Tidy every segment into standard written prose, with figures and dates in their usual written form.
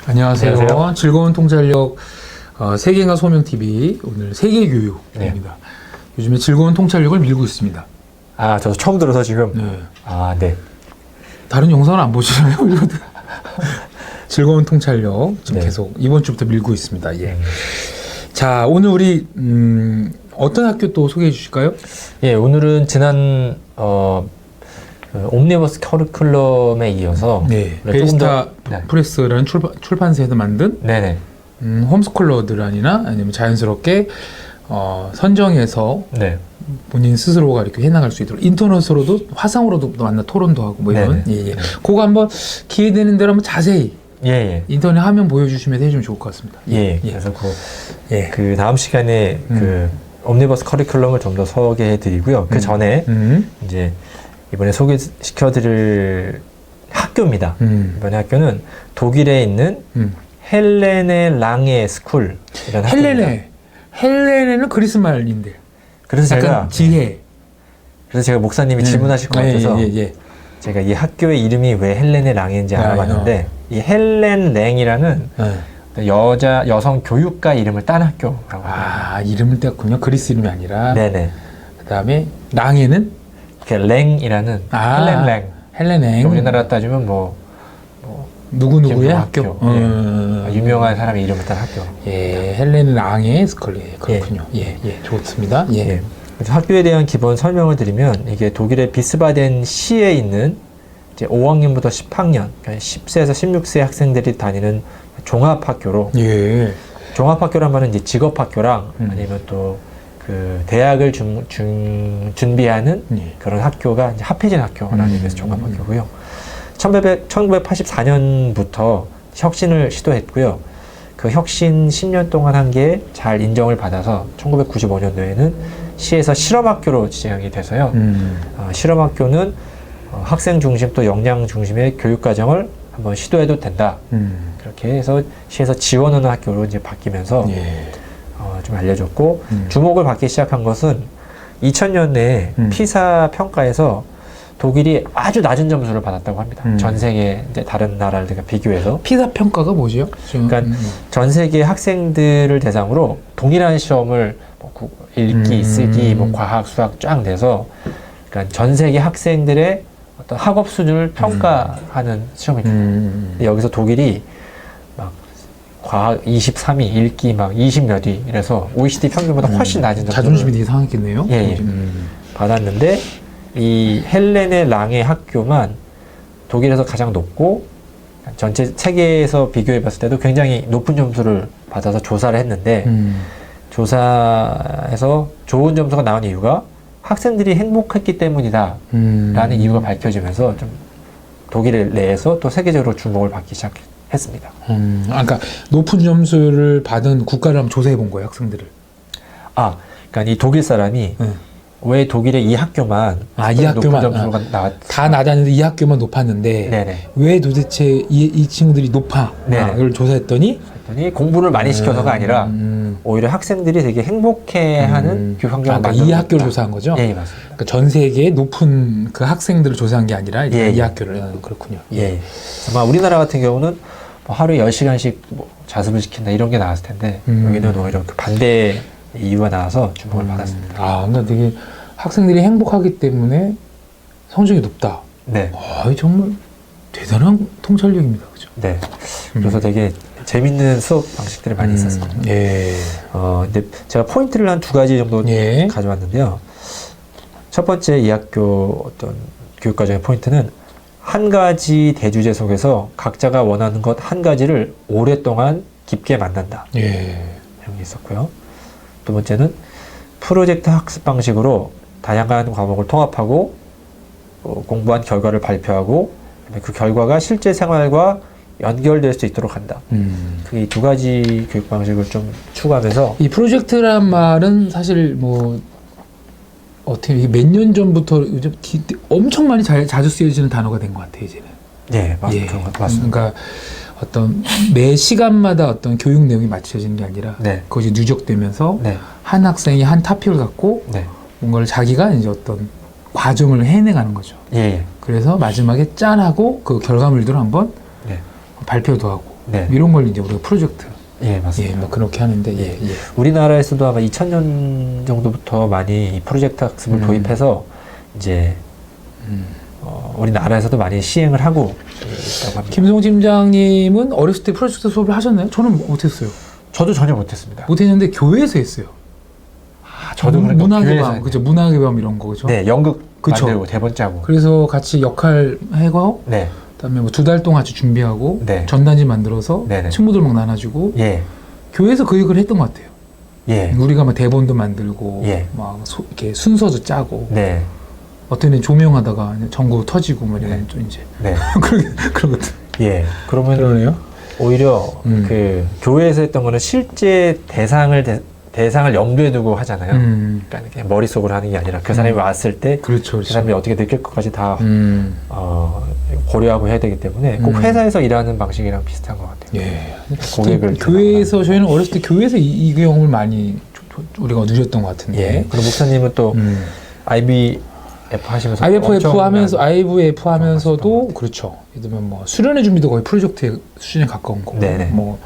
안녕하세요. 안녕하세요. 즐거운 통찰력 세계인가 소명TV 오늘 세계교육입니다. 네. 요즘에 즐거운 통찰력을 밀고 있습니다. 아, 저도 처음 들어서 지금. 네. 아, 네. 다른 영상은 안 보시나요? 즐거운 통찰력 지금 네. 계속 이번 주부터 밀고 있습니다. 예. 자, 오늘 우리 어떤 학교 또 소개해 주실까요? 예, 오늘은 지난 그 옴니버스 커리큘럼에 이어서 네. 조금 베리스타 더- 네. 프레스라는 출판사에서 만든 네네. 홈스쿨러들아니나 아니면 자연스럽게 선정해서 네. 본인 스스로가 이렇게 해나갈 수 있도록 인터넷으로도 화상으로도 만나 토론도 하고 뭐 이런 네네. 예, 예. 그거 한번 기회 되는 대로 한번 자세히 예, 예. 인터넷 화면 보여주시면 해주면 좋을 것 같습니다. 예. 예. 그래서 예. 그 다음 시간에 그 옴니버스 커리큘럼을 좀 더 소개해 드리고요. 그 전에 이제 이번에 소개시켜 드릴 학교입니다. 이번에 학교는 독일에 있는 헬레네 랑에 스쿨 이런 학교입니다. 헬레네는 그리스 말인데 그래서 약간 제가 목사님이 질문하실 것 같아서 예. 제가 이 학교의 이름이 왜 헬렌의 랑인지 알아봤는데 이 헬렌 랭이라는 여성 교육가 이름을 딴 학교라고 합니다. 이름을 땄군요. 그리스 이름이 아니라. 네네. 그다음에 랑에는 랭이라는 헬렌 랭. 헬레네. 우리나라 따지면 뭐 누구누구의 학교. 유명한 사람의 이름을 딴 학교. 예, 헬렌 랑의 스컬리. 그렇군요. 예, 좋습니다. 예. 예. 그래서 학교에 대한 기본 설명을 드리면 이게 독일의 비스바덴 시에 있는 이제 5학년부터 10학년, 그러니까 10세에서 16세 학생들이 다니는 종합학교로. 예. 종합학교란 말은 이제 직업학교랑 아니면 또 그 대학을 준비하는 그런 학교가 이제 합해진 학교라는 의미에서 종합학교고요. 1984년부터 혁신을 시도했고요. 그 혁신 10년 동안 한 게 잘 인정을 받아서 1995년도에는 시에서 실험학교로 지정이 돼서요. 실험학교는 학생 중심 또 역량 중심의 교육과정을 한번 시도해도 된다. 그렇게 해서 시에서 지원하는 학교로 이제 바뀌면서 좀 알려졌고 주목을 받기 시작한 것은 2000년에 피사 평가에서 독일이 아주 낮은 점수를 받았다고 합니다. 전 세계 이제 다른 나라들과 비교해서. 피사 평가가 뭐죠? 그러니까 전 세계 학생들을 대상으로 동일한 시험을 뭐 읽기, 쓰기, 뭐 과학, 수학 쫙 내서 그러니까 전 세계 학생들의 어떤 학업 수준을 평가하는 시험입니다. 근데 여기서 독일이 막 과학 23위, 읽기 막 20몇 위 이래서 OECD 평균보다 훨씬 낮은 점수를 자존심이 되게 상했겠네요. 예. 받았는데 이 헬렌의 랑의 학교만 독일에서 가장 높고 전체 세계에서 비교해 봤을 때도 굉장히 높은 점수를 받아서 조사를 했는데 조사에서 좋은 점수가 나온 이유가 학생들이 행복했기 때문이다 라는 이유가 밝혀지면서 좀 독일 내에서 또 세계적으로 주목을 받기 시작했습니다. 그러니까 높은 점수를 받은 국가를 한번 조사해 본 거예요, 학생들을. 그러니까 이 독일 사람이 왜 독일의 이 학교만 이 학교만 높은 점수가 나왔 다 낮았는데 이 학교만 높았는데 네네. 왜 도대체 이 친구들이 높아? 그걸 조사했더니 공부를 많이 시켜서가 아니라 오히려 학생들이 되게 행복해하는 교육 환경을 그러니까 이 학교를 조사한 거죠? 예, 맞습니다. 그러니까 전 세계의 높은 그 학생들을 조사한 게 아니라 이 학교를 그렇군요. 예. 아마 우리나라 같은 경우는 뭐 하루에 10시간씩 뭐 자습을 시킨다 이런 게 나왔을 텐데 여기는 오히려 그 반대 이유가 나와서 주목을 받았습니다. 그러니까 되게 학생들이 행복하기 때문에 성적이 높다. 네. 정말 대단한 통찰력입니다. 그죠? 네. 그래서 되게 재밌는 수업 방식들이 많이 있었습니다. 예. 근데 제가 포인트를 한 두 가지 정도 가져왔는데요. 첫 번째 이 학교 어떤 교육과정의 포인트는 한 가지 대주제 속에서 각자가 원하는 것 한 가지를 오랫동안 깊게 만난다. 이런 게 있었고요. 두 번째는 프로젝트 학습 방식으로 다양한 과목을 통합하고 공부한 결과를 발표하고 그 결과가 실제 생활과 연결될 수 있도록 한다. 그 두 가지 교육 방식을 좀 추구하면서 이 프로젝트란 말은 사실 뭐 어떻게 몇 년 전부터 요즘 엄청 많이 자주 쓰여지는 단어가 된 것 같아요, 이제는. 네, 맞습니다. 그러니까 어떤 매 시간마다 어떤 교육 내용이 맞춰지는 게 아니라 그것이 누적되면서 한 학생이 한 타픽을 갖고 뭔가를 자기가 이제 어떤 과정을 해내가는 거죠. 그래서 마지막에 짠하고 그 결과물들을 한번 발표도 하고 네. 이런 걸 이제 우리가 프로젝트 예, 맞습니다. 뭐 그렇게 하는데 우리나라에서도 아마 2000년 정도부터 많이 이 프로젝트 학습을 도입해서 이제 우리나라에서도 많이 시행을 하고 있다고 합니다. 김성호 팀장님은 어렸을 때 프로젝트 수업을 하셨나요? 저는 못했어요. 저도 전혀 못했습니다. 못했는데 교회에서 했어요. 저도 그러니까 문학의 밤, 그죠? 문학의 밤 이런 거, 그죠? 네, 연극 그쵸? 만들고 대본 짜고. 그래서 같이 역할 해고, 네, 그다음에 뭐 2달 동안 같이 준비하고 네. 전단지 만들어서 네네. 친구들 막 나눠주고 예, 교회에서 그 얘기를 했던 것 같아요. 예, 우리가 막 대본도 만들고 예. 막 이렇게 순서도 짜고 네, 어떤 애는 조명하다가 전구 터지고 뭐 이런 좀 이제 네, 그런 것들. 예. 그러면 그러네요. 오히려 그 교회에서 했던 거는 실제 대상을 염두에 두고 하잖아요. 그러니까 그냥 머릿속으로 하는 게 아니라 그 사람이 왔을 때 그 그렇죠, 그렇죠. 사람이 어떻게 느낄 것까지 다 고려하고 해야 되기 때문에 꼭 회사에서 일하는 방식이랑 비슷한 것 같아요. 예. 고객을 교회에서 저희는 어렸을 때 교회에서 이 경험을 많이 우리가 누렸던 것 같은데. 예. 그리고 목사님은 또 IVF 하시면서 IVF 하면서도 그렇죠. 예를 들면 뭐 수련회 준비도 거의 프로젝트 수준에 가까운 거고, 네네. 뭐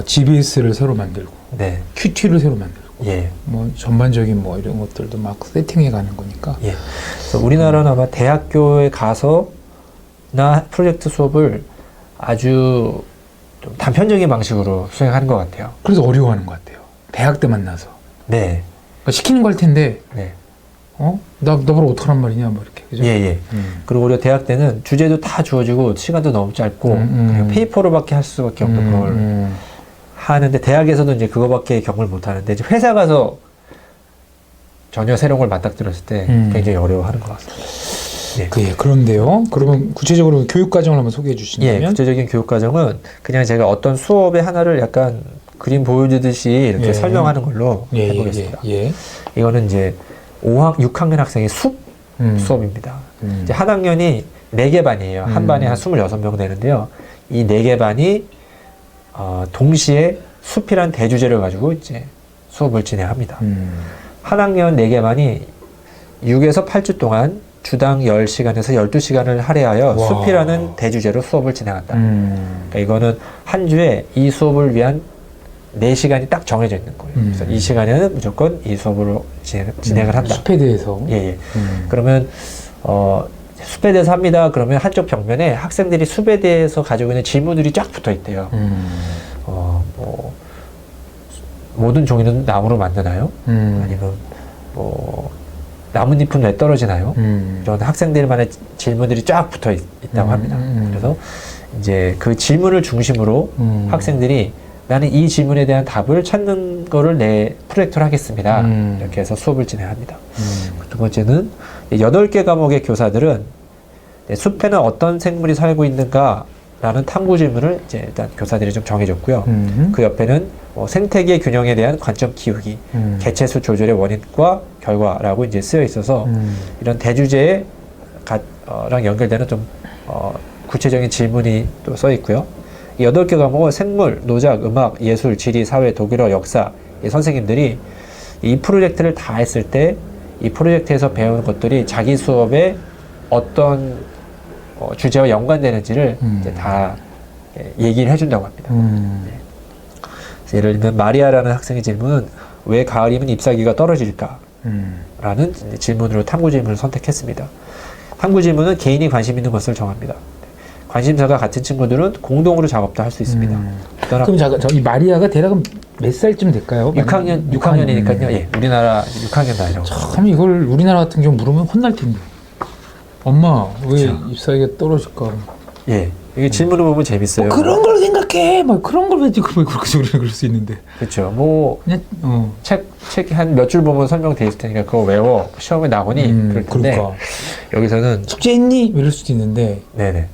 GBS를 새로 만들고, 네. QT를 새로 만들고, 예. 뭐 전반적인 뭐 이런 것들도 막 세팅해 가는 거니까. 예. 그래서 우리나라는 아마 대학교에 가서나 프로젝트 수업을 아주 좀 단편적인 방식으로 수행하는 것 같아요. 그래서 어려워하는 것 같아요. 대학 때 만나서. 네. 그러니까 시키는 걸 텐데, 네. 너보러 어떡하란 말이냐, 뭐 이렇게. 그죠? 예, 예. 그리고 오히려 대학 때는 주제도 다 주어지고 시간도 너무 짧고 그냥 페이퍼로밖에 할 수밖에 없는 걸 하는데 대학에서도 이제 그거밖에 경험을 못 하는데 이제 회사 가서 전혀 새로운 걸 맞닥뜨렸을 때 굉장히 어려워하는 것 같습니다. 예. 예, 그런데요. 그러면 구체적으로 교육 과정을 한번 소개해 주시면. 예, 구체적인 교육 과정은 그냥 제가 어떤 수업의 하나를 약간 그림 보여주듯이 이렇게 예. 설명하는 걸로 해보겠습니다. 예. 이거는 이제 6학년 학생의 숲 수업입니다. 이제 한 학년이 4개 반이에요. 한 반에 한 26명 되는데요. 이 4개 반이 동시에 숲이란 대주제를 가지고 이제 수업을 진행합니다. 한 학년 4개 반이 6에서 8주 동안 주당 10시간에서 12시간을 할애하여 와. 숲이라는 대주제로 수업을 진행한다. 그러니까 이거는 한 주에 이 수업을 위한 4시간이 딱 정해져 있는 거예요. 그래서 이 시간에는 무조건 이 수업으로 진행을 한다. 숲에 대해서. 예. 그러면 숲에 대해서 합니다. 그러면 한쪽 벽면에 학생들이 숲에 대해서 가지고 있는 질문들이 쫙 붙어 있대요. 뭐 모든 종이는 나무로 만드나요? 아니면 뭐 나뭇잎은 왜 떨어지나요? 이런 학생들만의 질문들이 쫙 붙어 있다고 합니다. 그래서 이제 그 질문을 중심으로 학생들이 나는 이 질문에 대한 답을 찾는 거를 내 프로젝트로 하겠습니다. 이렇게 해서 수업을 진행합니다. 두 번째는 8개 과목의 교사들은 숲에는 어떤 생물이 살고 있는가 라는 탐구 질문을 이제 일단 교사들이 좀 정해줬고요. 그 옆에는 뭐 생태계 균형에 대한 관점 키우기, 개체수 조절의 원인과 결과라고 이제 쓰여 있어서 이런 대주제랑 연결되는 좀 구체적인 질문이 또 써 있고요. 이 8개 과목은 생물, 노작, 음악, 예술, 지리, 사회, 독일어, 역사 이 선생님들이 이 프로젝트를 다 했을 때 이 프로젝트에서 배우는 것들이 자기 수업에 어떤 주제와 연관되는지를 이제 다 얘기를 해준다고 합니다. 그래서 예를 들면 마리아라는 학생의 질문은 왜 가을이면 잎사귀가 떨어질까? 라는 질문으로 탐구 질문을 선택했습니다. 탐구 질문은 개인이 관심 있는 것을 정합니다. 관심사가 같은 친구들은 공동으로 작업도 할 수 있습니다. 그럼 이 마리아가 대략 몇 살쯤 될까요? 6학년이니까요. 예, 우리나라 6학년 나이라고. 참 이걸 우리나라 같은 경우 물으면 혼날 텐데. 엄마 왜 잎사귀가 떨어질까? 예, 이게 질문을 보면 재밌어요. 그런 걸 생각해. 막 그런 걸 왜 그렇게 우리가 그럴 수 있는데. 그렇죠. 뭐 그냥 책 한 몇 줄 보면 설명돼 있을 테니까 그거 외워 시험에 나오니 그럴 텐데 그러니까. 여기서는 숙제했니? 이럴 수도 있는데. 네네.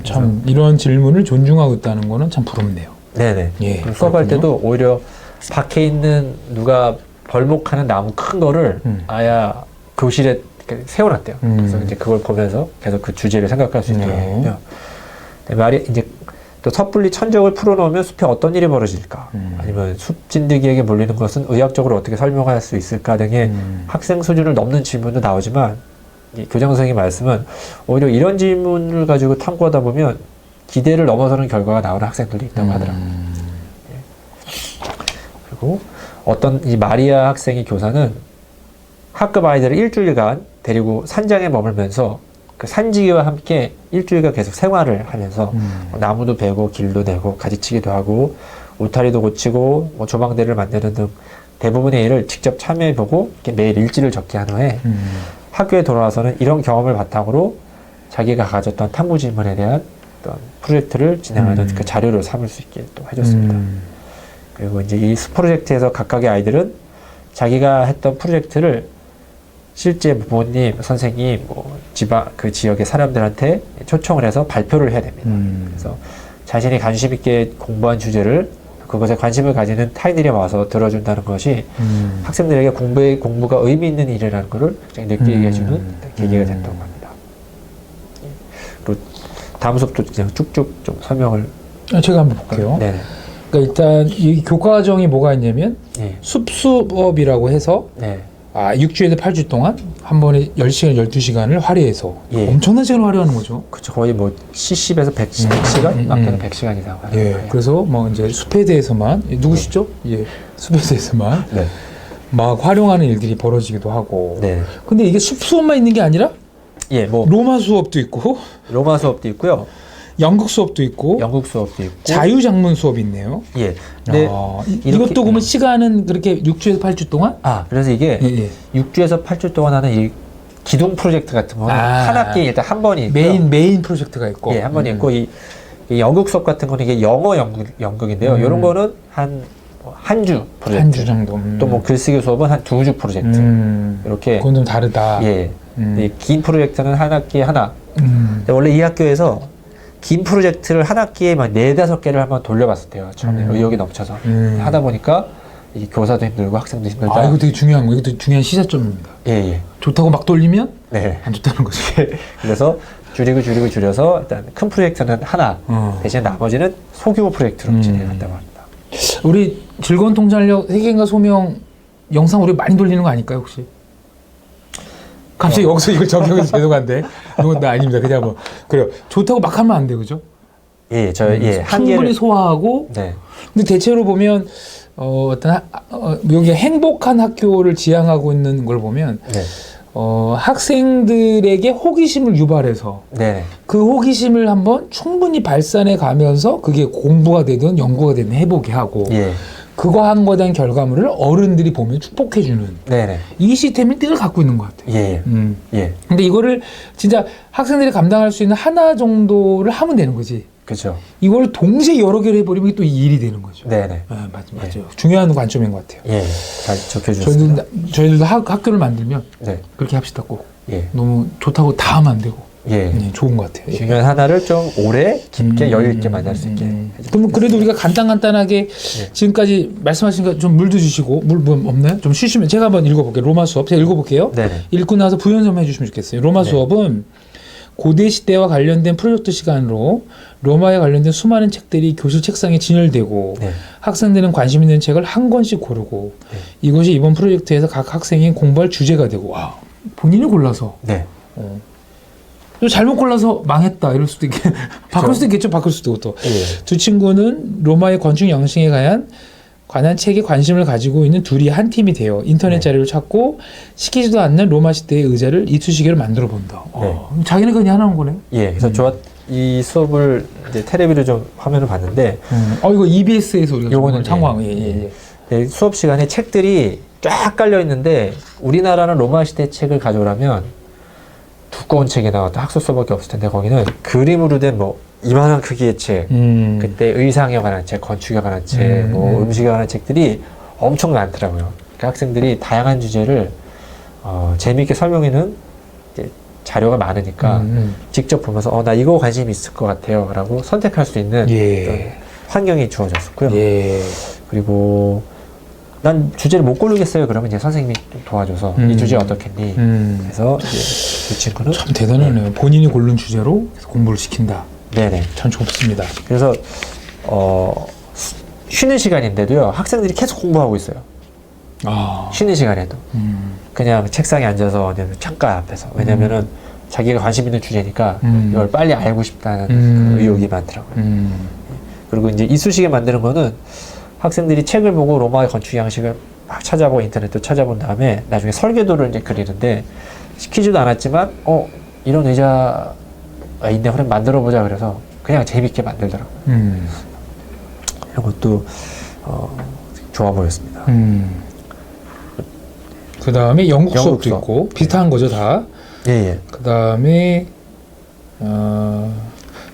참 이런 질문을 존중하고 있다는 거는 참 부럽네요. 네네. 예, 수업할 때도 오히려 밖에 있는 누가 벌목하는 나무 큰 거를 아야 교실에 세워놨대요. 그래서 이제 그걸 보면서 계속 그 주제를 생각할 수 있더라고요. 말이 이제 또 섣불리 천적을 풀어놓으면 숲에 어떤 일이 벌어질까? 아니면 숲 진드기에게 몰리는 것은 의학적으로 어떻게 설명할 수 있을까 등의 학생 수준을 넘는 질문도 나오지만 이 교장 선생님 말씀은 오히려 이런 질문을 가지고 탐구하다 보면 기대를 넘어서는 결과가 나오는 학생들도 있다고 하더라고요. 예. 그리고 어떤 이 마리아 학생의 교사는 학급 아이들을 일주일간 데리고 산장에 머물면서 그 산지기와 함께 일주일간 계속 생활을 하면서 나무도 베고 길도 내고 가지치기도 하고 울타리도 고치고 뭐 조망대를 만드는 등 대부분의 일을 직접 참여해보고 매일 일지를 적게 한 후에 학교에 돌아와서는 이런 경험을 바탕으로 자기가 가졌던 탐구 질문에 대한 어떤 프로젝트를 진행하는 그 자료를 삼을 수 있게 또 해줬습니다. 그리고 이제 이 프로젝트에서 각각의 아이들은 자기가 했던 프로젝트를 실제 부모님, 선생님, 뭐 그 지역의 사람들한테 초청을 해서 발표를 해야 됩니다. 그래서 자신이 관심 있게 공부한 주제를 그것에 관심을 가지는 타인들이 와서 들어준다는 것이 학생들에게 공부가 의미 있는 일이라는 것을 굉장히 느끼게 해주는 계기가 됐다고 합니다. 그리고 다음 수업도 그냥 쭉쭉 좀 설명을 제가 한번 볼게요. 네. 그러니까 일단 이 교과 과정이 뭐가 있냐면 예. 숲수업이라고 해서 네. 6주에서 8주 동안 한 번에 10시간, 12시간을 활용해서 예. 엄청난 시간을 활용하는 거죠. 그렇죠. 거의 뭐 70에서 100시간? 많게는 100시간 이상 하는 예. 거예요. 그래서 뭐 이제 숲에 대해서만 누구시죠? 예. 숲에 대해서만 네. 막 활용하는 일들이 벌어지기도 하고. 네. 근데 이게 숲 수업만 있는 게 아니라 예, 뭐 로마 수업도 있고 로마 수업도 있고요. 영국 수업도 있고 영국 수업도 있고 자유장문 수업이 있네요. 예. 근데 이것도 그러면 시간은 그렇게 6주에서 8주 동안? 그래서 이게 예. 6주에서 8주 동안 하는 이 기둥 프로젝트 같은 거는 한 학기에 일단 한 번이 있고요. 메인 프로젝트가 있고. 예, 한 번이 있고 이 영국 수업 같은 거는 이게 영어 연극인데요. 이런 거는 한 주 프로젝트. 한 주 정도. 또 뭐 글쓰기 수업은 한 2주 프로젝트. 이렇게. 그건 좀 다르다. 예. 긴 프로젝트는 한 학기에 하나. 근데 원래 이 학교에서 긴 프로젝트를 한 학기에 막 4-5개를 한번 돌려봤었대요. 처음에 의욕이 넘쳐서. 하다 보니까 이 교사도 힘들고 학생도 힘들다. 이거 되게 중요한 거. 이거 되게 중요한 시사점입니다. 예. 좋다고 막 돌리면 네. 안 좋다는 거죠. 그래서 줄여서 일단 큰 프로젝트는 하나, 대신 나머지는 소규모 프로젝트로 진행한다고 합니다. 우리 즐거운 통찰력 세계인과 소명 영상 우리 많이 돌리는 거 아닐까요, 혹시? 갑자기 여기서 이걸 적용해서 죄송한데. 이건 나 아닙니다. 그냥 뭐 그래요. 좋다고 막 하면 안 돼, 그죠? 예, 충분히 한계를 소화하고. 네. 근데 대체로 보면 여기 행복한 학교를 지향하고 있는 걸 보면 네. 학생들에게 호기심을 유발해서 네. 그 호기심을 한번 충분히 발산해 가면서 그게 공부가 되든 연구가 되든 해보게 하고 예. 그거 한 거에 대한 결과물을 어른들이 보면 축복해주는 네네. 이 시스템을 늘 갖고 있는 것 같아요. 예. 예. 근데 이거를 진짜 학생들이 감당할 수 있는 하나 정도를 하면 되는 거지. 그렇죠. 이걸 동시에 여러 개를 해버리면 또 이 일이 되는 거죠. 네네. 맞아요. 중요한 관점인 것 같아요. 예. 잘 적혀주셨습니다. 저희들도 학교를 만들면 네. 그렇게 합시다 꼭. 예. 너무 좋다고 다 하면 안 되고. 예. 좋은 것 같아요. 중요한 하나를 좀 오래 깊게 여유 있게 만날 수 있게. 그럼 그래도 우리가 간단하게 지금까지 말씀하신 거 좀 물도 주시고 물 없나요? 좀 쉬시면 제가 한번 읽어볼게요. 로마 수업 제가 읽어볼게요. 네네. 읽고 나서 부연 좀 해주시면 좋겠어요. 로마 수업은 고대 시대와 관련된 프로젝트 시간으로 로마에 관련된 수많은 책들이 교실 책상에 진열되고 학생들은 관심 있는 책을 한 권씩 고르고 이것이 이번 프로젝트에서 각 학생이 공부할 주제가 되고 본인이 골라서 또 잘못 골라서 망했다 이럴 수도 있겠 바꿀 수도 있겠죠. 바꿀 수도 또. 두 친구는 로마의 건축 양식에 관한 책에 관심을 가지고 있는 둘이 한 팀이 돼요. 인터넷 자료를 찾고 시키지도 않는 로마 시대의 의자를 이쑤시개로 만들어 본다. 자기는 그냥 하는 거네요. 예, 그래서 이 수업을 이제 텔레비로 좀 화면을 봤는데, 이거 EBS에서 우리가 요거는 참고한 수업 시간에 책들이 쫙 깔려 있는데 우리나라는 로마 시대 책을 가져오라면 두꺼운 책이 나왔다 학습 수업밖에 없을 텐데 거기는 그림으로 된 뭐 이만한 크기의 책, 그때 의상에 관한 책, 건축에 관한 책, 뭐 음식에 관한 책들이 엄청 많더라고요. 그러니까 학생들이 다양한 주제를 재미있게 설명해는 자료가 많으니까 직접 보면서 나 이거 관심 있을 것 같아요 라고 선택할 수 있는 어떤 환경이 주어졌었고요. 그리고 난 주제를 못 고르겠어요 그러면 이제 선생님이 도와줘서 이 주제 어떻겠니? 그래서 이제 그 친구는 참 대단하네요. 본인이 고른 주제로 공부를 시킨다. 네네. 참 좋습니다. 그래서 쉬는 시간인데도요 학생들이 계속 공부하고 있어요. 쉬는 시간에도 그냥 책상에 앉아서 아니면 창가 앞에서 왜냐면은 자기가 관심 있는 주제니까 이걸 빨리 알고 싶다는 그 의욕이 많더라고요. 그리고 이제 이쑤시개 만드는 거는 학생들이 책을 보고 로마의 건축 양식을 막 찾아보고 인터넷도 찾아본 다음에 나중에 설계도를 이제 그리는데 시키지도 않았지만 이런 의자가 있네 그럼 만들어 보자 그래서 그냥 재밌게 만들더라고요. 이런 것도 좋아 보였습니다. 그 다음에 영국 수업도 영국 수업. 있고 비슷한 거죠 다. 예. 그 다음에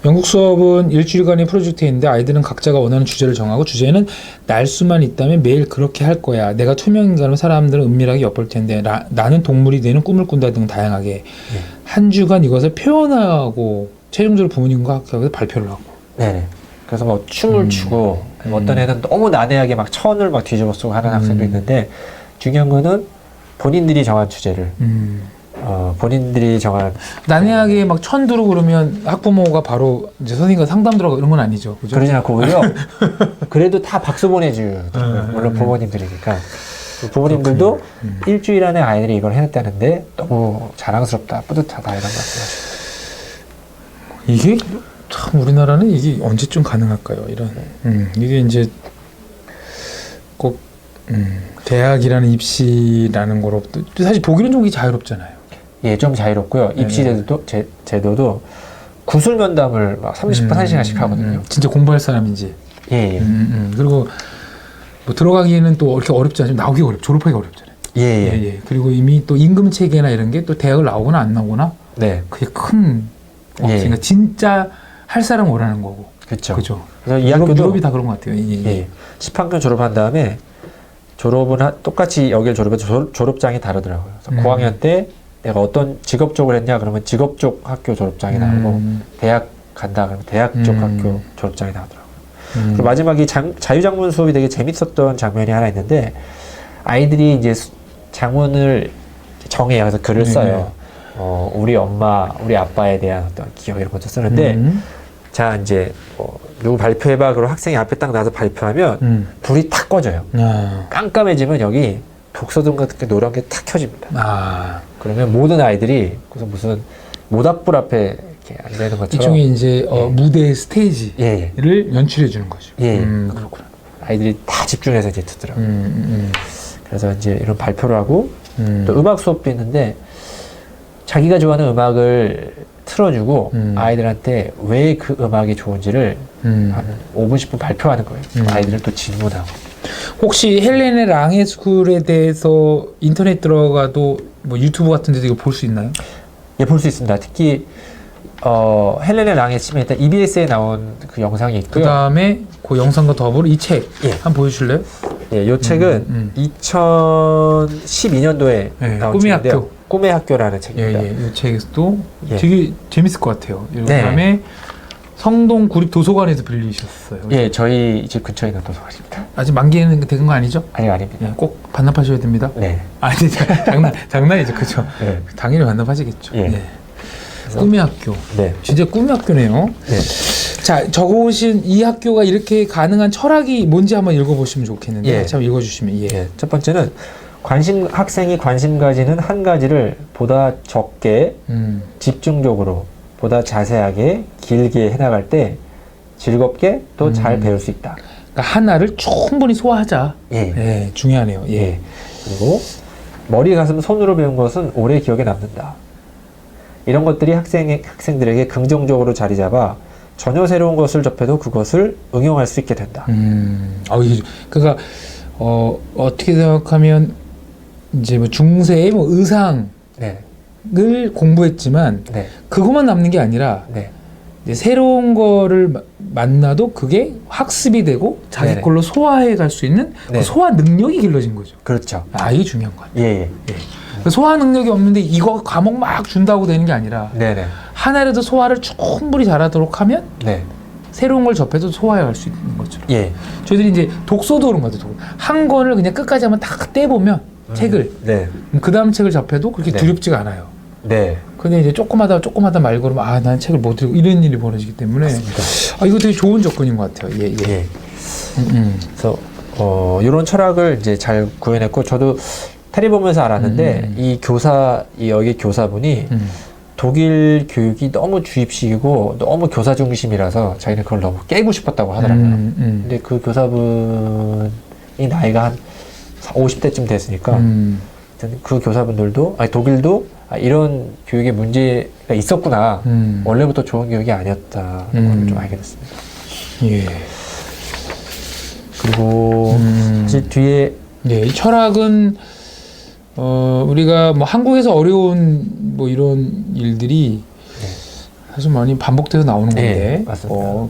영국 수업은 일주일간의 프로젝트인데 아이들은 각자가 원하는 주제를 정하고 주제는 날 수만 있다면 매일 그렇게 할 거야. 내가 투명인간으로 사람들은 은밀하게 엿볼 텐데 나는 동물이 되는 꿈을 꾼다 등 다양하게 한 주간 이것을 표현하고 최종적으로 부모님과 학교에서 발표를 하고. 네. 그래서 뭐 춤을 추고 어떤 애는 너무 난해하게 막 천을 막 뒤집어 쓰고 하는 학생도 있는데 중요한 거는 본인들이 정한 주제를 본인들이 정한 난해하게 막 천 들고 그러면 학부모가 바로 이제 선생님과 상담 들어가고 이런 건 아니죠. 그죠? 그러지 않고 오히려 그래도 다 박수 보내주더라고요. 물론 부모님들이니까. 부모님들도 일주일 안에 아이들이 이걸 해냈다는데 너무 자랑스럽다, 뿌듯하다 이런 말씀하시죠. 이게 참 우리나라는 이게 언제쯤 가능할까요? 이런 이게 이제 꼭 대학이라는 입시라는 거로부터 사실 독일은 좀 자유롭잖아요. 예, 좀 자유롭고요. 입시 제도도 구술 면담을 막 30분 1시간씩 하거든요. 진짜 공부할 사람인지. 예. 그리고 뭐 들어가기에는 또 이렇게 어렵지 않지만 나오기 졸업하기 어렵잖아요. 예. 그리고 이미 또 임금 체계나 이런 게 또 대학을 나오거나 안 나오거나 그게 큰 그러니까 진짜 할 사람 오라는 거고. 그렇죠. 그래서 이 학교도 유럽이 다 그런 것 같아요. 10학년 졸업한 다음에 졸업은 똑같이 여기를 졸업해서 졸업장이 다르더라고요. 그래서 9학년 때 내가 어떤 직업 쪽을 했냐 그러면 직업 쪽 학교 졸업장이 나오고 대학 간다 그러면 대학 쪽 학교 졸업장이 나오더라고요. 그리고 마지막에 자유장문 수업이 되게 재밌었던 장면이 하나 있는데 아이들이 이제 장문을 정해요. 그래서 글을 써요. 우리 엄마, 우리 아빠에 대한 어떤 기억 이런 것도 쓰는데 자 이제 누구 발표해봐 그리고 학생이 앞에 딱 나와서 발표하면 불이 탁 꺼져요. 깜깜해지면 여기 독서등 같은 게 노란 게 탁 켜집니다. 그러면 모든 아이들이 무슨 모닥불 앞에 이렇게 앉아 있는 것처럼 일종의 이제 무대 스테이지를 연출해 주는 거죠. 그렇구나. 아이들이 다 집중해서 이제 듣더라고요. 그래서 이제 이런 발표를 하고 또 음악 수업도 있는데 자기가 좋아하는 음악을 틀어주고 아이들한테 왜 그 음악이 좋은지를 한 5분, 10분 발표하는 거예요. 아이들은 또 질문하고. 혹시 헬렌의 랑의 스쿨에 대해서 인터넷 들어가도 뭐 유튜브 같은 데도 이거 볼 수 있나요? 예, 볼 수 있습니다. 특히 헬렌의 랑에 치면 일단 EBS에 나온 그 영상이 있고요. 그 다음에 그 영상과 더불어 이 책 한번 보여주실래요? 예, 이 책은 2012년도에 나온 꿈의 책인데요. 학교. 꿈의 학교라는 책입니다. 이 책도 되게 재밌을 것 같아요. 그 다음에 성동 구립도서관에서 빌리셨어요. 예, 저희 집 근처에 있는 도서관입니다. 아직 만기는 된 거 아니죠? 아니, 아닙니다. 예, 꼭 반납하셔야 됩니다. 네. 아니, 장난이죠. 그죠? 당연히 반납하시겠죠. 꿈의 학교. 진짜 꿈의 학교네요. 자, 적어오신 이 학교가 이렇게 가능한 철학이 뭔지 한번 읽어보시면 좋겠는데, 참 읽어주시면. 첫 번째는 학생이 관심 가지는 한 가지를 보다 적게, 집중적으로, 보다 자세하게, 길게 해나갈 때 즐겁게 또 잘 배울 수 있다. 그러니까 하나를 충분히 소화하자. 중요하네요. 그리고 머리, 가슴, 손으로 배운 것은 오래 기억에 남는다. 이런 것들이 학생들에게 긍정적으로 자리 잡아 전혀 새로운 것을 접해도 그것을 응용할 수 있게 된다. 그러니까 어떻게 생각하면 이제 뭐 중세의 뭐 의상을 공부했지만 그것만 남는 게 아니라 이제 새로운 거를 만나도 그게 학습이 되고 자기 걸로 소화해 갈 수 있는 그 소화 능력이 길러진 거죠. 그렇죠. 이게 중요한 거 같아요. 그 소화 능력이 없는데 이거 과목 막 준다고 되는 게 아니라 하나라도 소화를 충분히 잘하도록 하면 새로운 걸 접해도 소화해 갈 수 있는 것처럼. 저희들이 이제 독서도 그런 거 같아요. 한 권을 그냥 끝까지 한번 딱 떼보면 책을 그 다음 책을 접해도 그렇게 두렵지가 않아요. 근데 이제 조금하다 말고 그러면 난 책을 못 읽고 이런 일이 벌어지기 때문에 이거 되게 좋은 접근인 것 같아요. 그래서 이런 철학을 이제 잘 구현했고 저도 테레비 보면서 알았는데 이 여기 교사분이 독일 교육이 너무 주입식이고 너무 교사 중심이라서 자기는 그걸 너무 깨고 싶었다고 하더라고요. 근데 그 교사분이 나이가 한 50대쯤 됐으니까 그 교사분들도 아니 독일도 이런 교육에 문제가 있었구나. 원래부터 좋은 교육이 아니었다. 그걸 좀 알게 됐습니다. 예. 그리고 사실 뒤에 이 철학은 우리가 뭐 한국에서 어려운 뭐 이런 일들이 사실 많이 반복돼서 나오는 건데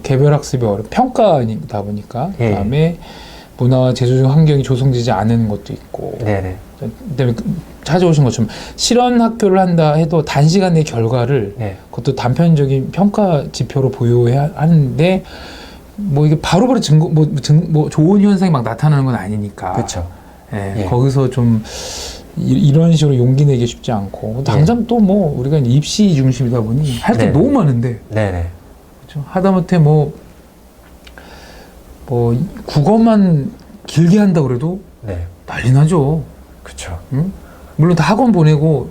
개별 학습이 어려운 평가다 보니까 그다음에 문화와 제조적 환경이 조성되지 않은 것도 있고 그다음에 찾아오신 것처럼 실험 학교를 한다 해도 단시간의 결과를 그것도 단편적인 평가 지표로 보여야 하는데 뭐 이게 바로바로 증거 뭐 좋은 현상이 막 나타나는 건 아니니까 그렇죠. 거기서 좀 이런 식으로 용기 내기 쉽지 않고 당장 또 뭐 우리가 입시 중심이다 보니 할 게 너무 많은데 그렇죠? 하다못해 뭐 국어만 길게 한다 그래도 난리 나죠. 그렇죠. 응? 물론 다 학원 보내고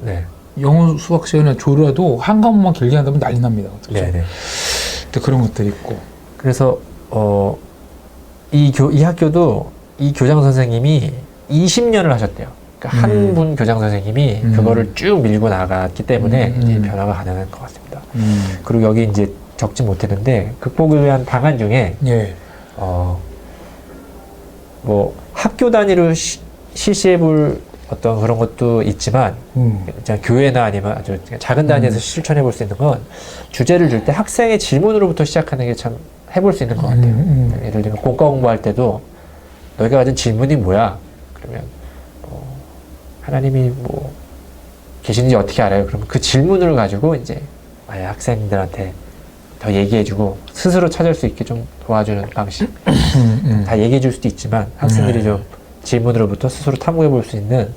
영어 수학 시간에 졸아도 한 과목만 길게 한다면 난리 납니다. 그렇죠? 그런 것들이 있고 그래서 이 학교도 이 교장 선생님이 20년을 하셨대요. 그러니까 한 분 교장 선생님이 그거를 쭉 밀고 나갔기 때문에 이제 변화가 가능한 것 같습니다. 그리고 여기 이제 적지 못했는데 극복을 위한 방안 중에 뭐 학교 단위로 실시해볼 어떤 그런 것도 있지만 교회나 아니면 아주 작은 단위에서 실천해 볼 수 있는 건 주제를 줄 때 학생의 질문으로부터 시작하는 게 참 해볼 수 있는 것 같아요. 예를 들면 공과 공부할 때도 너희가 가진 질문이 뭐야? 그러면 하나님이 뭐 계시는지 어떻게 알아요? 그러면 그 질문을 가지고 이제 아예 학생들한테 더 얘기해주고 스스로 찾을 수 있게 좀 도와주는 방식 다 얘기해줄 수도 있지만 학생들이 좀 질문으로부터 스스로 탐구해 볼 수 있는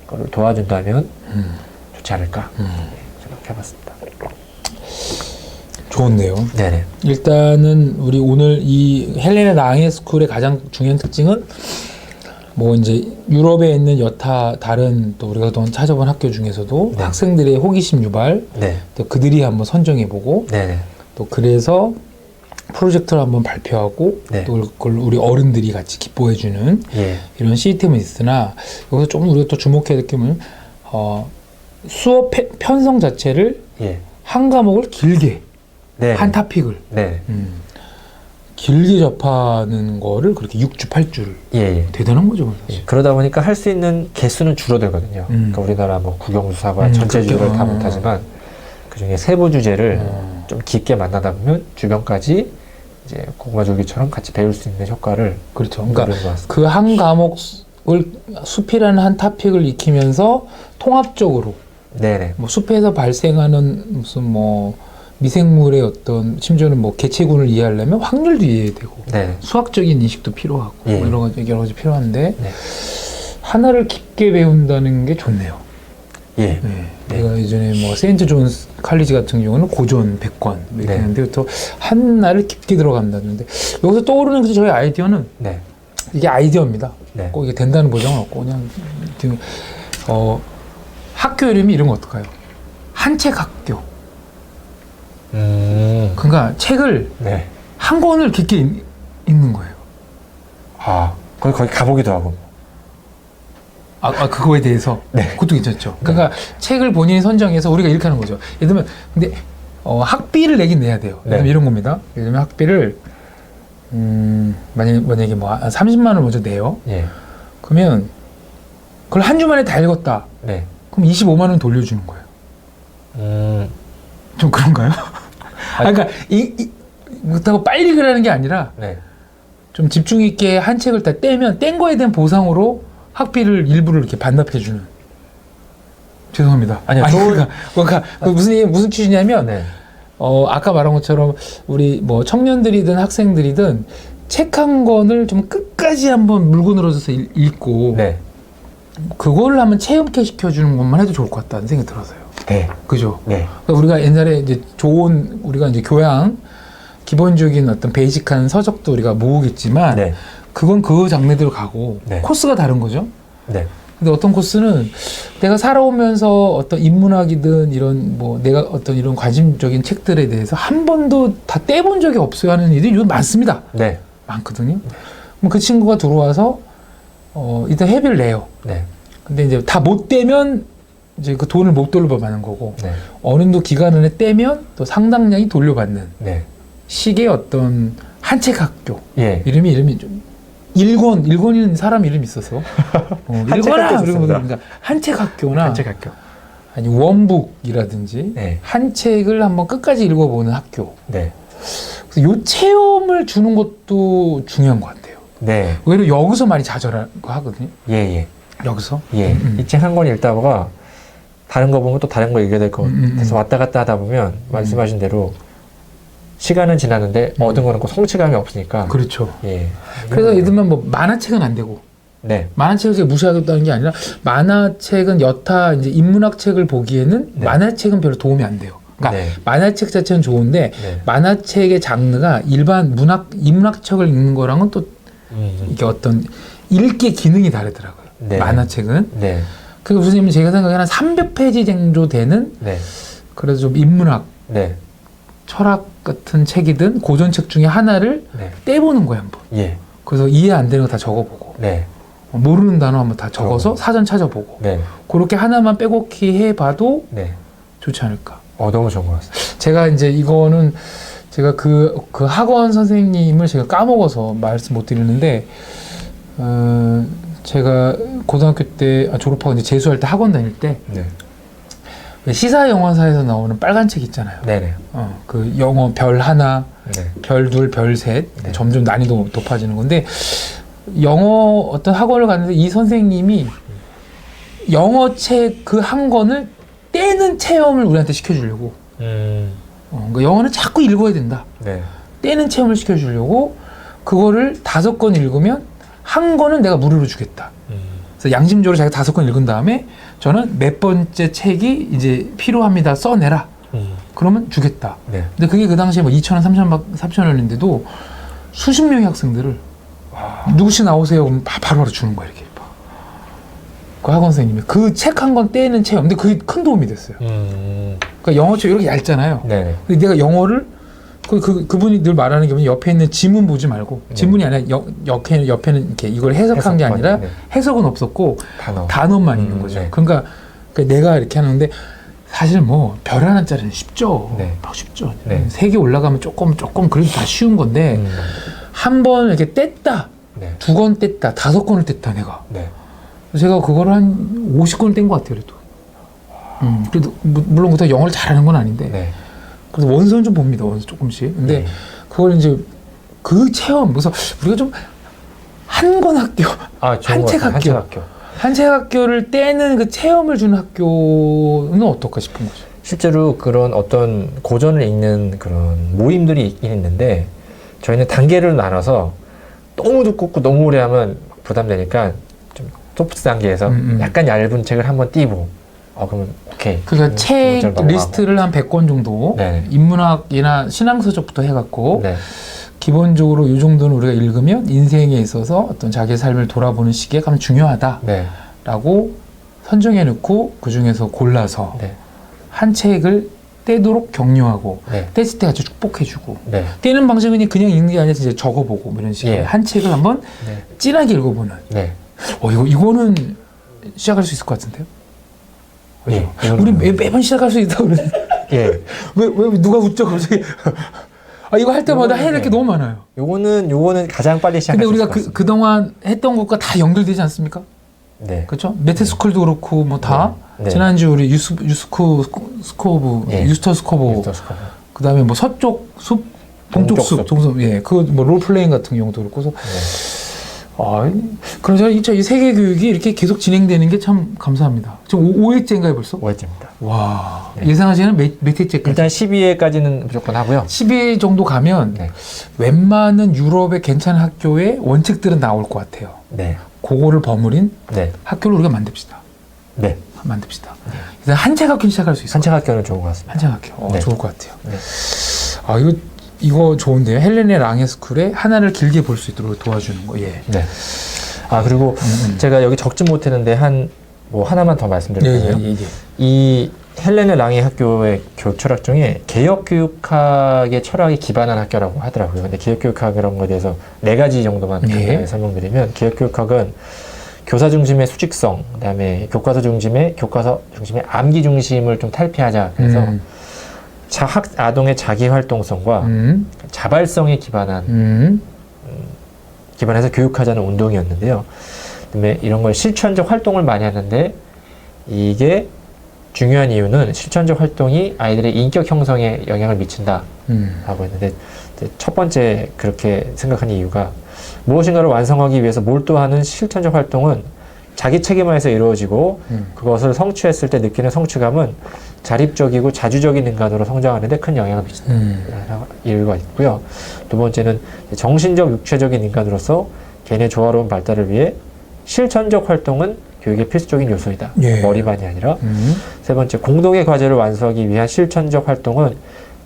거를 도와준다면 좋지 않을까 생각해봤습니다. 좋은데요. 네네. 일단은 우리 오늘 이 헬레나 랑해 스쿨의 가장 중요한 특징은 뭐 이제 유럽에 있는 여타 다른 또 우리가 그동안 찾아본 학교 중에서도 학생들의 호기심 유발, 또 그들이 한번 선정해보고, 또 그래서 프로젝트를 한번 발표하고, 또 그걸 우리 어른들이 같이 기뻐해주는 이런 시스템은 있으나 여기서 조금 우리가 또 주목해야 될 점은 수업 편성 자체를 한 과목을 길게 한 토픽을 길게 접하는 거를 그렇게 6주, 8주를 대단한 거죠. 그러다 보니까 할 수 있는 개수는 줄어들거든요. 그러니까 우리나라 뭐 국영수사과 전체 주제를 다 못하지만 그 중에 세부 주제를 좀 깊게 만나다 보면 주변까지 이제 고구마줄기처럼 같이 배울 수 있는 효과를 그렇죠. 그러니까 그 한 과목을 숲이라는 한 토픽을 익히면서 통합적으로 뭐 숲에서 발생하는 무슨 뭐 미생물의 어떤 심지어는 뭐 개체군을 이해하려면 확률도 이해되고 수학적인 인식도 필요하고 뭐 여러 가지 필요한데 하나를 깊게 배운다는 게 좋네요. 내가 예전에 뭐 세인트 존스 칼리지 같은 경우는 고전 100권 이렇게 했는데 또 하나를 깊게 들어간다는데 여기서 떠오르는 저희 아이디어는 이게 아이디어입니다. 꼭 이게 된다는 보장은 없고 그냥 학교 이름이 이런 거 어떨까요? 한 책 학교. 그러니까 책을 한 권을 깊게 읽는 거예요. 거기 가보기도 하고. 그거에 대해서 그것도 괜찮죠. 그러니까 책을 본인이 선정해서 우리가 이렇게 하는 거죠. 예를 들면 근데 학비를 내긴 내야 돼요. 예를 들면 이런 겁니다. 예를 들면 학비를 만약에 뭐 30만 원을 먼저 내요. 그러면 그걸 한 주 만에 다 읽었다. 그럼 25만 원 돌려주는 거예요. 좀 그런가요? 그러니까 그렇다고 빨리 읽으라는 게 아니라 좀 집중 있게 한 책을 다 떼면 뗀 거에 대한 보상으로 학비를 일부를 이렇게 반납해주는. 죄송합니다. 그러니까 무슨 취지냐면 아까 말한 것처럼 우리 뭐 청년들이든 학생들이든 책 한 권을 좀 끝까지 한번 물고 늘어져서 읽고 그거를 한번 체험케 시켜주는 것만 해도 좋을 것 같다는 생각이 들어서요. 그죠? 그러니까 우리가 옛날에 이제 우리가 이제 교양, 기본적인 어떤 베이직한 서적도 우리가 모으겠지만, 그건 그 장르대로 가고, 코스가 다른 거죠? 근데 어떤 코스는 내가 살아오면서 어떤 인문학이든 이런 뭐 내가 어떤 이런 관심적인 책들에 대해서 한 번도 다 떼본 적이 없어요 하는 일이 요즘 많습니다. 네. 많거든요. 그럼 그 친구가 들어와서 일단 회비를 내요. 네. 근데 이제 다 못 떼면 이제 그 돈을 못 돌려받는 거고 네. 어느 정도 기간 안에 떼면 또 상당량이 돌려받는 네. 식의 어떤 한책 학교. 예. 이름이 좀 일권이는 사람 이름이 있어서 일권아 그러니까 한책 학교나 한책 학교. 아니 원북이라든지 네. 한 책을 한번 끝까지 읽어보는 학교. 네. 그래서 요 체험을 주는 것도 중요한 것 같아요. 네. 오히려 여기서 많이 좌절하고 하거든요. 예, 예. 여기서. 예. 이 책 한 권 읽다 보가 다른 거 보면 또 다른 거 읽게 될 것 같아서 왔다 갔다 하다 보면 말씀하신 대로 시간은 지났는데 얻은 거는 꼭 성취감이 없으니까. 그렇죠. 예. 그래서 예를 들면 뭐 만화책은 안 되고. 네. 만화책을 제가 무시하겠다는 게 아니라 만화책은 여타 이제 인문학책을 보기에는 네. 만화책은 별로 도움이 안 돼요. 그러니까 네. 만화책 자체는 좋은데 네. 만화책의 장르가 일반 인문학책을 읽는 거랑은 또 이게 어떤 읽기의 기능이 다르더라고요. 네. 만화책은. 네. 그리고 선생님 제가 생각에 한 300페이지 정도 되는 네. 그래도 좀 인문학, 네. 철학 같은 책이든 고전책 중에 하나를 네. 떼보는 거예요, 한번. 예. 그래서 이해 안 되는 거 다 적어보고. 네. 모르는 단어 한번 다 적어서 사전 찾아보고. 네. 그렇게 하나만 빼곡히 해봐도 네. 좋지 않을까. 너무 좋은 것 같습니다. 제가 이제 이거는 제가 그 학원 선생님을 제가 까먹어서 말씀 못 드리는데, 제가 고등학교 때 졸업하고 이제 재수할 때 학원 다닐 때 네. 왜 시사 영어사에서 나오는 빨간 책 있잖아요. 네네. 그 영어 별 하나, 네. 별 둘, 별 셋, 네. 점점 난이도 높아지는 건데 영어 어떤 학원을 갔는데 이 선생님이 영어 책 그 한 권을 떼는 체험을 우리한테 시켜주려고. 그러니까 영어는 자꾸 읽어야 된다. 네. 떼는 체험을 시켜주려고 그거를 5권 읽으면 한 권은 내가 무료로 주겠다. 그래서 양심적으로 자기가 5권 읽은 다음에 저는 몇 번째 책이 이제 필요합니다. 써내라. 그러면 주겠다. 네. 근데 그게 그 당시에 뭐 2,000원, 3,000원인데도 수십 명의 학생들을 누구씩 나오세요. 그럼 바로 주는 거야, 이렇게. 그 학원 선생님이 그 책 한 권 떼는 체험. 근데 그게 큰 도움이 됐어요. 그러니까 영어책 이렇게 얇잖아요. 네. 근데 내가 영어를 그분이 늘 말하는 게 뭐냐면 옆에 있는 지문 보지 말고 지문이 아니라 옆에는 이렇게 이걸 해석한 게 아니라 네. 해석은 없었고 단어만 있는 거죠. 네. 그러니까 내가 이렇게 하는데 사실 뭐 별 하나짜리는 쉽죠. 네. 쉽죠. 네. 3개 올라가면 조금 그래도 다 쉬운 건데 한 번 이렇게 뗐다. 네. 2권 뗐다. 5권을 뗐다 내가. 네. 제가 그거를 한 50권을 뗀 것 같아요. 그래도. 그래도 물론 그렇다고 영어를 잘하는 건 아닌데 네. 그래서 원서는 좀 봅니다. 원서 조금씩. 근데 그걸 이제 그 체험 그래서 우리가 좀 한 권 학교, 한 책 학교, 한 책 학교를 떼는 그 체험을 주는 학교는 어떨까 싶은 거죠. 실제로 그런 어떤 고전을 읽는 그런 모임들이 있긴 있는데 저희는 단계를 나눠서 너무 두껍고 너무 오래 하면 부담되니까 좀 소프트 단계에서 약간 얇은 책을 한번 띄고 그러면 오케이. 그러니까 책 리스트를 한 100권 정도 네네. 인문학이나 신앙서적부터 해갖고 네. 기본적으로 이 정도는 우리가 읽으면 인생에 있어서 어떤 자기의 삶을 돌아보는 시기에 가장 중요하다라고 네. 선정해 놓고 그 중에서 골라서 네. 한 책을 떼도록 격려하고 네. 뗐을 때 같이 축복해주고 네. 떼는 방식은 그냥 읽는 게 아니라 진짜 적어보고 뭐 이런 식으로 예. 한 책을 한번 네. 진하게 읽어보는 네. 이거는 시작할 수 있을 것 같은데요? 예. 우리 매번 시작할 수 있다고 그러는데 예. 왜 누가 웃죠 갑자기? 이거 할 때마다 해야 될 게 너무 많아요. 요거는 가장 빨리 시작할 근데 수 있을 우리가 것 같습니다. 그동안 했던 것과 다 연결되지 않습니까? 네. 그렇죠? 메테스쿨도 그렇고 뭐 다 네. 지난주 우리 유스토 스코브 그다음에 뭐 서쪽 숲 동쪽 숲 동서 그 뭐 롤플레잉 같은 경우도 그렇고 그래서 이 세계 교육이 이렇게 계속 진행되는 게 참 감사합니다. 지금 5회째인가요 벌써? 5회째입니다. 와. 네. 예상하시는 몇 회째까지? 일단 12회까지는 무조건 하고요. 12회 정도 가면 웬만한 유럽의 괜찮은 학교의 원칙들은 나올 것 같아요. 네. 그거를 버무린 학교를 우리가 만듭시다. 네. 만듭시다. 일단 한책 학교 시작할 수 있어요. 한책 학교는 좋은 것 같습니다. 한책 학교. 좋을 것 같아요. 이거 좋은데요. 헬렌의 랑의 스쿨에 하나를 길게 볼 수 있도록 도와주는 거. 예. 네. 그리고 제가 여기 적지 못했는데 하나만 더 말씀드릴게요. 이 헬레네 랑의 학교의 교철학 중에 개혁교육학의 철학이 기반한 학교라고 하더라고요. 근데 개혁교육학이라는 것에 대해서 4가지 정도만 설명드리면, 개혁교육학은 교사 중심의 수직성, 그다음에 교과서 중심의 암기 중심을 좀 탈피하자. 그래서 아동의 자기 활동성과 자발성에 기반해서 교육하자는 운동이었는데요. 그다음에 이런 걸 실천적 활동을 많이 하는데, 이게 중요한 이유는 실천적 활동이 아이들의 인격 형성에 영향을 미친다라고 했는데, 첫 번째 그렇게 생각하는 이유가, 무엇인가를 완성하기 위해서 몰두하는 실천적 활동은 자기 책임하에서 이루어지고 그것을 성취했을 때 느끼는 성취감은 자립적이고 자주적인 인간으로 성장하는 데 큰 영향을 미친다. 이유가 있고요. 두 번째는 정신적, 육체적인 인간으로서 개인의 조화로운 발달을 위해 실천적 활동은 교육의 필수적인 요소이다. 머리만이 아니라. 세 번째, 공동의 과제를 완수하기 위한 실천적 활동은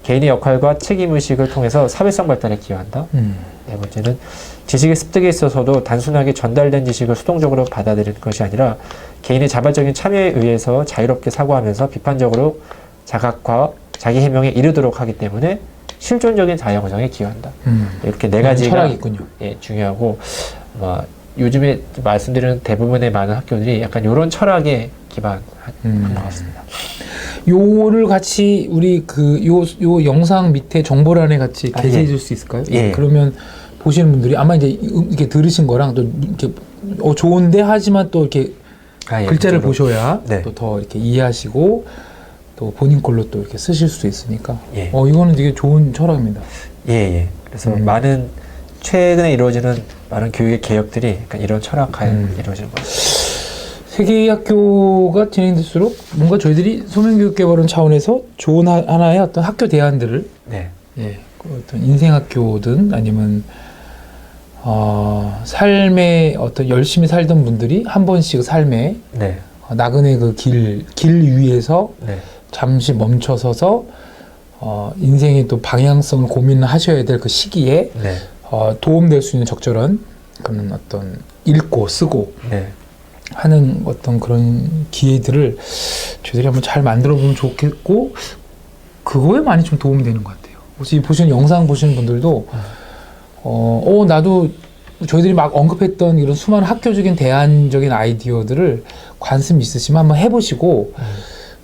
개인의 역할과 책임의식을 통해서 사회성 발달에 기여한다. 네 번째는, 지식의 습득에 있어서도 단순하게 전달된 지식을 수동적으로 받아들이는 것이 아니라 개인의 자발적인 참여에 의해서 자유롭게 사고하면서 비판적으로 자각과 자기 해명에 이르도록 하기 때문에 실존적인 자유 형성에 기여한다. 이렇게 4가지가 철학이 있군요. 중요하고, 요즘에 말씀드리는 대부분의 많은 학교들이 약간 이런 철학에 기반한 것 같습니다. 요를 같이 우리 요 영상 밑에 정보란에 같이 게시해 줄 수 있을까요? 그러면 보시는 분들이 아마 이제 이렇게 들으신 거랑 또 이렇게 좋은데 하지만 또 이렇게 글자를 보셔야 또 더 이렇게 이해하시고 또 본인 걸로 또 이렇게 쓰실 수 있으니까 이거는 되게 좋은 철학입니다. 그래서 많은 최근에 이루어지는 많은 교육의 개혁들이 약간 이런 철학하에 이루어지는 거죠. 세계의 학교가 진행될수록 뭔가 저희들이 소명교육개발원 차원에서 좋은 하나의 어떤 학교 대안들을 어떤 인생학교든 아니면 삶에 어떤 열심히 살던 분들이 한 번씩 삶에 나그네 그 길 위에서 잠시 멈춰서서 인생의 또 방향성을 고민을 하셔야 될 그 시기에 도움될 수 있는 적절한 그런 어떤 읽고 쓰고 하는 어떤 그런 기회들을 저희들이 한번 잘 만들어 보면 좋겠고, 그거에 많이 좀 도움이 되는 것 같아요. 혹시 보시는 영상 보시는 분들도 나도 저희들이 막 언급했던 이런 수많은 학교적인 대안적인 아이디어들을 관심 있으시면 한번 해보시고,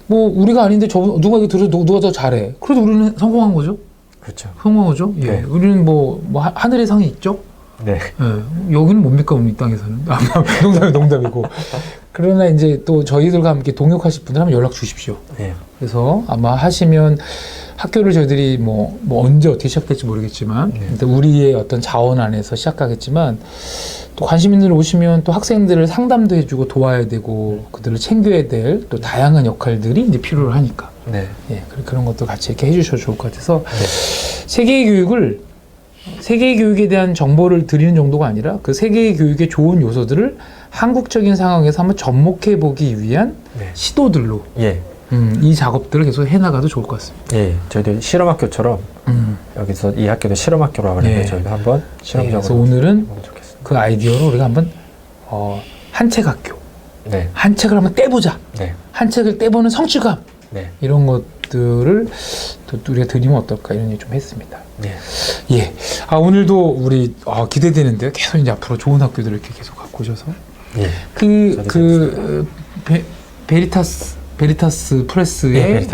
뭐 우리가 아닌데 누가 이거 들어서 누가 더 잘해, 그래도 우리는 성공한 거죠. 그렇죠. 성공한 거죠. 우리는 뭐 하늘의 상이 있죠. 여기는 뭡니까, 우리 땅에서는. 농담이고. 그러나 이제 또 저희들과 함께 동역하실 분들 한번 연락 주십시오. 그래서 아마 하시면 학교를 저희들이 뭐 언제 어떻게 시작될지 모르겠지만, 우리의 어떤 자원 안에서 시작하겠지만, 또 관심 있는 분 오시면 또 학생들을 상담도 해주고 도와야 되고 그들을 챙겨야 될 또 다양한 역할들이 이제 필요를 하니까. 그런 것도 같이 이렇게 해주셔도 좋을 것 같아서 세계의 교육에 대한 정보를 드리는 정도가 아니라 그 세계의 교육의 좋은 요소들을 한국적인 상황에서 한번 접목해 보기 위한 시도들로 이 작업들을 계속 해나가도 좋을 것 같습니다. 저희도 실험학교처럼 여기서 이 학교도 실험학교라고 하는데 저희도 한번 실험적으로. 그래서 오늘은 그 아이디어로 우리가 한번 한책학교, 한 책을 한번 떼보자. 한 책을 떼보는 성취감, 이런 것들을 또 우리가 드리면 어떨까, 이런 얘기 좀 했습니다. 오늘도 우리 기대되는데요. 계속 이제 앞으로 좋은 학교들을 이렇게 계속 갖고 오셔서 베리타스 프레스의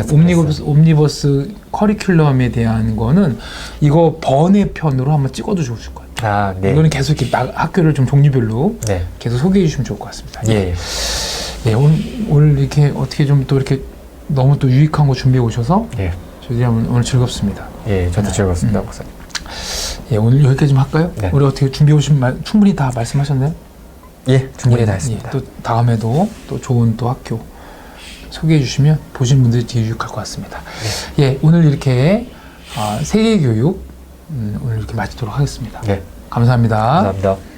옴니버스 커리큘럼에 대한 거는 이거 번외편으로 한번 찍어도 좋으실 것 같아요. 이거는 계속 이렇게 학교를 좀 종류별로 계속 소개해 주시면 좋을 것 같습니다. 오늘 이렇게 어떻게 좀 또 이렇게 너무 또 유익한 거 준비해 오셔서 저희들이 오늘 즐겁습니다. 저도 즐겁습니다, 목사님. 오늘 여기까지 좀 할까요? 우리 어떻게 준비해 오신 충분히 다 말씀하셨나요? 충분히 다 했습니다. 또 다음에도 또 좋은 또 학교 소개해 주시면 보시는 분들이 되게 유익할 것 같습니다. 오늘 이렇게 세계교육 오늘 이렇게 마치도록 하겠습니다. 감사합니다. 감사합니다.